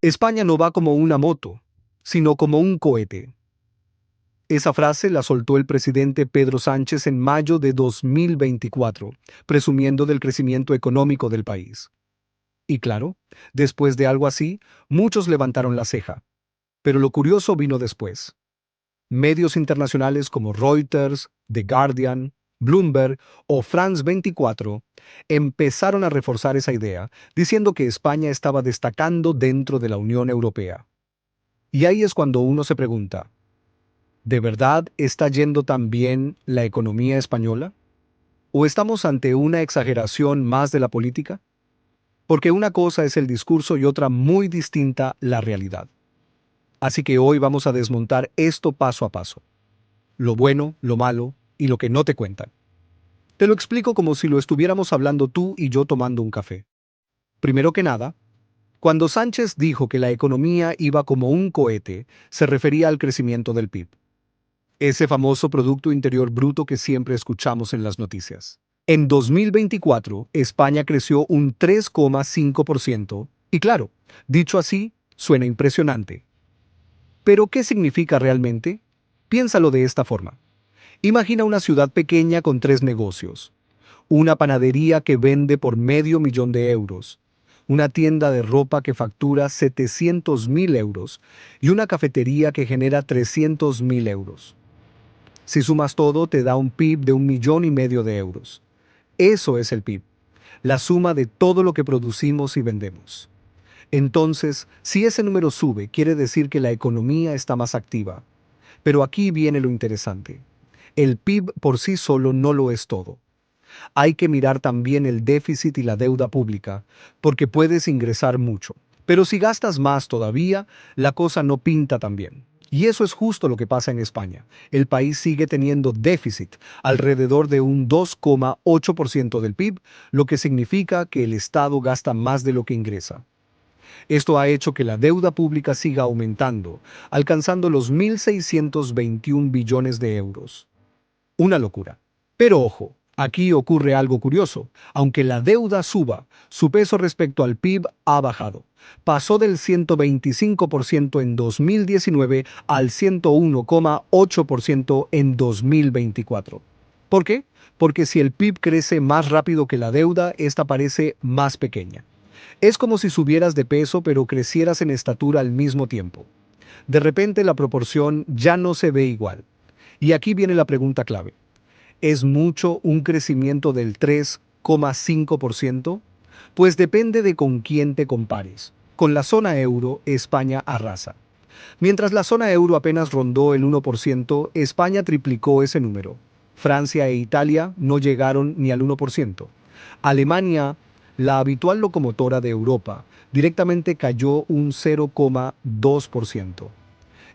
España no va como una moto, sino como un cohete. Esa frase la soltó el presidente Pedro Sánchez en mayo de 2024, presumiendo del crecimiento económico del país. Y claro, después de algo así, muchos levantaron la ceja. Pero lo curioso vino después. Medios internacionales como Reuters, The Guardian, Bloomberg o France 24 empezaron a reforzar esa idea, diciendo que España estaba destacando dentro de la Unión Europea. Y ahí es cuando uno se pregunta, ¿de verdad está yendo tan bien la economía española? ¿O estamos ante una exageración más de la política? Porque una cosa es el discurso y otra muy distinta la realidad. Así que hoy vamos a desmontar esto paso a paso. Lo bueno, lo malo y lo que no te cuentan. Te lo explico como si lo estuviéramos hablando tú y yo tomando un café. Primero que nada, cuando Sánchez dijo que la economía iba como un cohete, se refería al crecimiento del PIB. Ese famoso Producto Interior Bruto que siempre escuchamos en las noticias. En 2024, España creció un 3,5%, y claro, dicho así, suena impresionante. Pero, ¿qué significa realmente? Piénsalo de esta forma. Imagina una ciudad pequeña con tres negocios. Una panadería que vende por $500,000, una tienda de ropa que factura 700,000 euros y una cafetería que genera 300,000 euros. Si sumas todo, te da un PIB de 1,5 millones de euros. Eso es el PIB, la suma de todo lo que producimos y vendemos. Entonces, si ese número sube, quiere decir que la economía está más activa. Pero aquí viene lo interesante. El PIB por sí solo no lo es todo. Hay que mirar también el déficit y la deuda pública, porque puedes ingresar mucho. Pero si gastas más todavía, la cosa no pinta tan bien. Y eso es justo lo que pasa en España. El país sigue teniendo déficit, alrededor de un 2,8% del PIB, lo que significa que el Estado gasta más de lo que ingresa. Esto ha hecho que la deuda pública siga aumentando, alcanzando los 1.621 billones de euros. Una locura. Pero ojo, aquí ocurre algo curioso. Aunque la deuda suba, su peso respecto al PIB ha bajado. Pasó del 125% en 2019 al 101,8% en 2024. ¿Por qué? Porque si el PIB crece más rápido que la deuda, esta parece más pequeña. Es como si subieras de peso pero crecieras en estatura al mismo tiempo. De repente la proporción ya no se ve igual. Y aquí viene la pregunta clave. ¿Es mucho un crecimiento del 3,5%? Pues depende de con quién te compares. Con la zona euro, España arrasa. Mientras la zona euro apenas rondó el 1%, España triplicó ese número. Francia e Italia no llegaron ni al 1%. Alemania, la habitual locomotora de Europa, directamente cayó un 0,2%.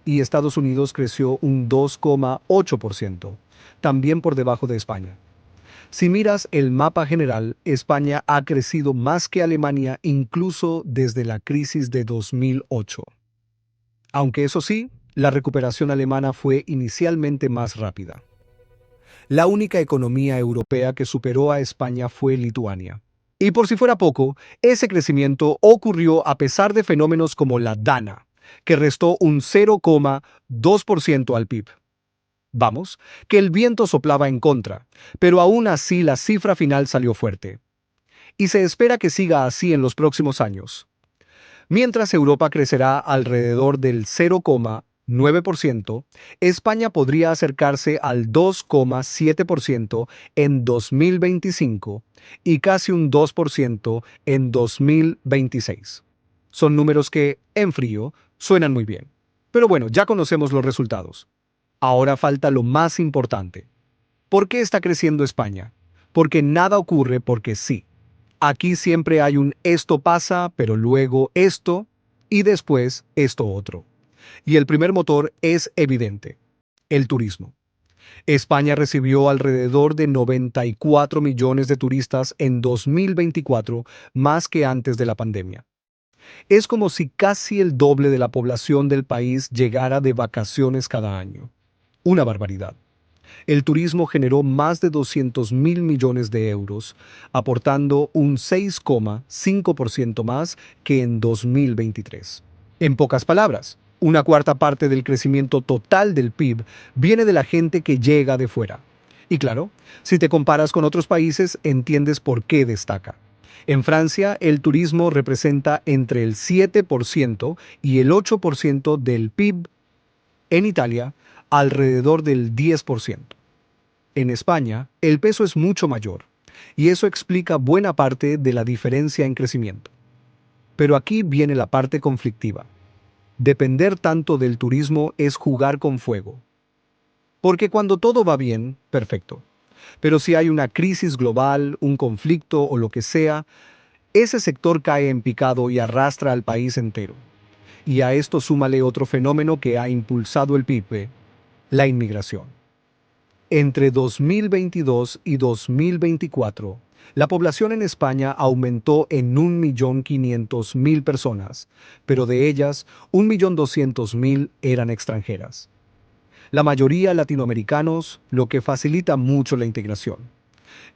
Y Estados Unidos creció un 2,8%, también por debajo de España. Si miras el mapa general, España ha crecido más que Alemania incluso desde la crisis de 2008. Aunque eso sí, la recuperación alemana fue inicialmente más rápida. La única economía europea que superó a España fue Lituania. Y por si fuera poco, ese crecimiento ocurrió a pesar de fenómenos como la Dana, que restó un 0,2% al PIB. Vamos, que el viento soplaba en contra, pero aún así la cifra final salió fuerte. Y se espera que siga así en los próximos años. Mientras Europa crecerá alrededor del 0,9%, España podría acercarse al 2,7% en 2025 y casi un 2% en 2026. Son números que, en frío, suenan muy bien. Pero bueno, ya conocemos los resultados. Ahora falta lo más importante. ¿Por qué está creciendo España? Porque nada ocurre porque sí. Aquí siempre hay un esto pasa, pero luego esto y después esto otro. Y el primer motor es evidente, el turismo. España recibió alrededor de 94 millones de turistas en 2024, más que antes de la pandemia. Es como si casi el doble de la población del país llegara de vacaciones cada año. Una barbaridad. El turismo generó más de 200 mil millones de euros, aportando un 6,5% más que en 2023. En pocas palabras, una cuarta parte del crecimiento total del PIB viene de la gente que llega de fuera. Y claro, si te comparas con otros países, entiendes por qué destaca. En Francia, el turismo representa entre el 7% y el 8% del PIB. En Italia, alrededor del 10%. En España, el peso es mucho mayor, y eso explica buena parte de la diferencia en crecimiento. Pero aquí viene la parte conflictiva. Depender tanto del turismo es jugar con fuego. Porque cuando todo va bien, perfecto. Pero si hay una crisis global, un conflicto o lo que sea, ese sector cae en picado y arrastra al país entero. Y a esto súmale otro fenómeno que ha impulsado el PIB, la inmigración. Entre 2022 y 2024, la población en España aumentó en 1.500.000 personas, pero de ellas 1.200.000 eran extranjeras. La mayoría latinoamericanos, lo que facilita mucho la integración.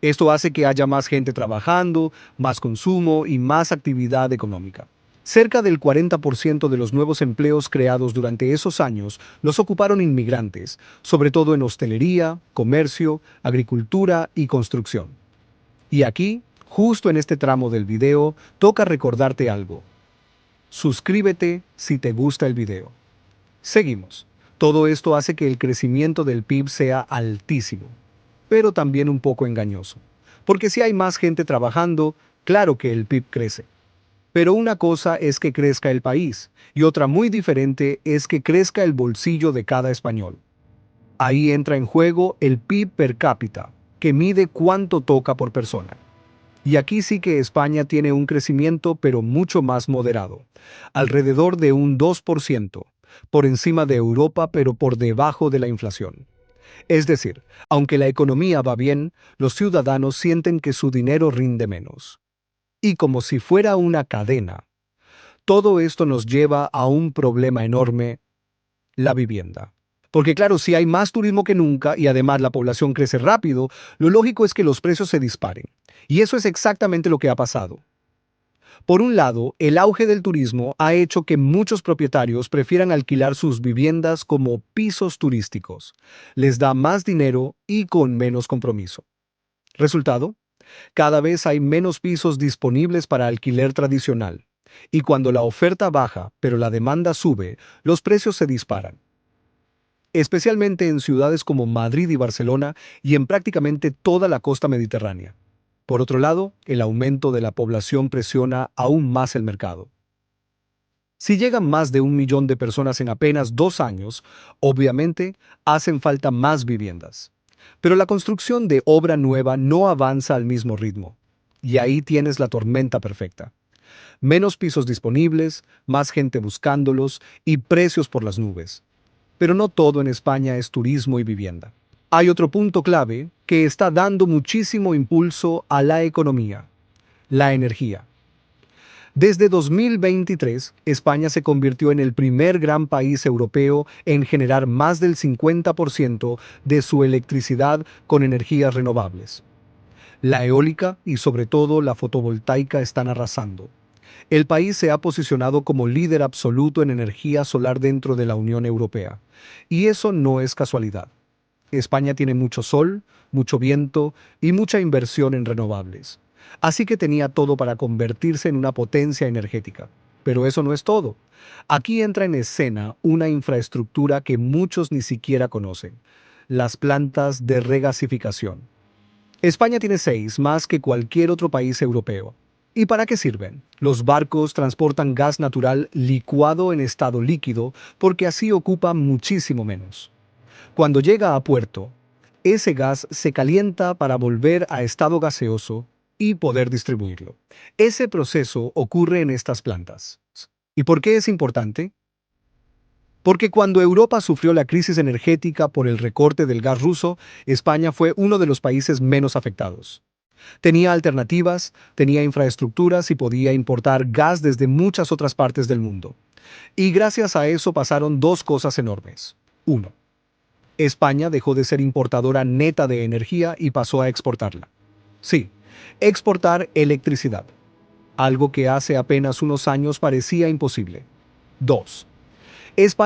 Esto hace que haya más gente trabajando, más consumo y más actividad económica. Cerca del 40% de los nuevos empleos creados durante esos años los ocuparon inmigrantes, sobre todo en hostelería, comercio, agricultura y construcción. Y aquí, justo en este tramo del video, toca recordarte algo. Suscríbete si te gusta el video. Seguimos. Todo esto hace que el crecimiento del PIB sea altísimo, pero también un poco engañoso. Porque si hay más gente trabajando, claro que el PIB crece. Pero una cosa es que crezca el país, y otra muy diferente es que crezca el bolsillo de cada español. Ahí entra en juego el PIB per cápita, que mide cuánto toca por persona. Y aquí sí que España tiene un crecimiento pero mucho más moderado, alrededor de un 2%, por encima de Europa pero por debajo de la inflación. Es decir, aunque la economía va bien, los ciudadanos sienten que su dinero rinde menos. Y como si fuera una cadena, todo esto nos lleva a un problema enorme, la vivienda. Porque claro, si hay más turismo que nunca y además la población crece rápido, lo lógico es que los precios se disparen. Y eso es exactamente lo que ha pasado. Por un lado, el auge del turismo ha hecho que muchos propietarios prefieran alquilar sus viviendas como pisos turísticos. Les da más dinero y con menos compromiso. Resultado, cada vez hay menos pisos disponibles para alquiler tradicional. Y cuando la oferta baja, pero la demanda sube, los precios se disparan. Especialmente en ciudades como Madrid y Barcelona y en prácticamente toda la costa mediterránea. Por otro lado, el aumento de la población presiona aún más el mercado. Si llegan más de 1 millón de personas en apenas 2 años, obviamente hacen falta más viviendas. Pero la construcción de obra nueva no avanza al mismo ritmo. Y ahí tienes la tormenta perfecta. Menos pisos disponibles, más gente buscándolos y precios por las nubes. Pero no todo en España es turismo y vivienda. Hay otro punto clave que está dando muchísimo impulso a la economía: la energía. Desde 2023, España se convirtió en el primer gran país europeo en generar más del 50% de su electricidad con energías renovables. La eólica y sobre todo la fotovoltaica están arrasando. El país se ha posicionado como líder absoluto en energía solar dentro de la Unión Europea. Y eso no es casualidad. España tiene mucho sol, mucho viento y mucha inversión en renovables. Así que tenía todo para convertirse en una potencia energética. Pero eso no es todo. Aquí entra en escena una infraestructura que muchos ni siquiera conocen: las plantas de regasificación. España tiene 6, más que cualquier otro país europeo. ¿Y para qué sirven? Los barcos transportan gas natural licuado en estado líquido porque así ocupa muchísimo menos. Cuando llega a puerto, ese gas se calienta para volver a estado gaseoso y poder distribuirlo. Ese proceso ocurre en estas plantas. ¿Y por qué es importante? Porque cuando Europa sufrió la crisis energética por el recorte del gas ruso, España fue uno de los países menos afectados. Tenía alternativas, tenía infraestructuras y podía importar gas desde muchas otras partes del mundo. Y gracias a eso pasaron dos cosas enormes. Uno, España dejó de ser importadora neta de energía y pasó a exportarla. Sí, exportar electricidad, algo que hace apenas unos años parecía imposible. 2. España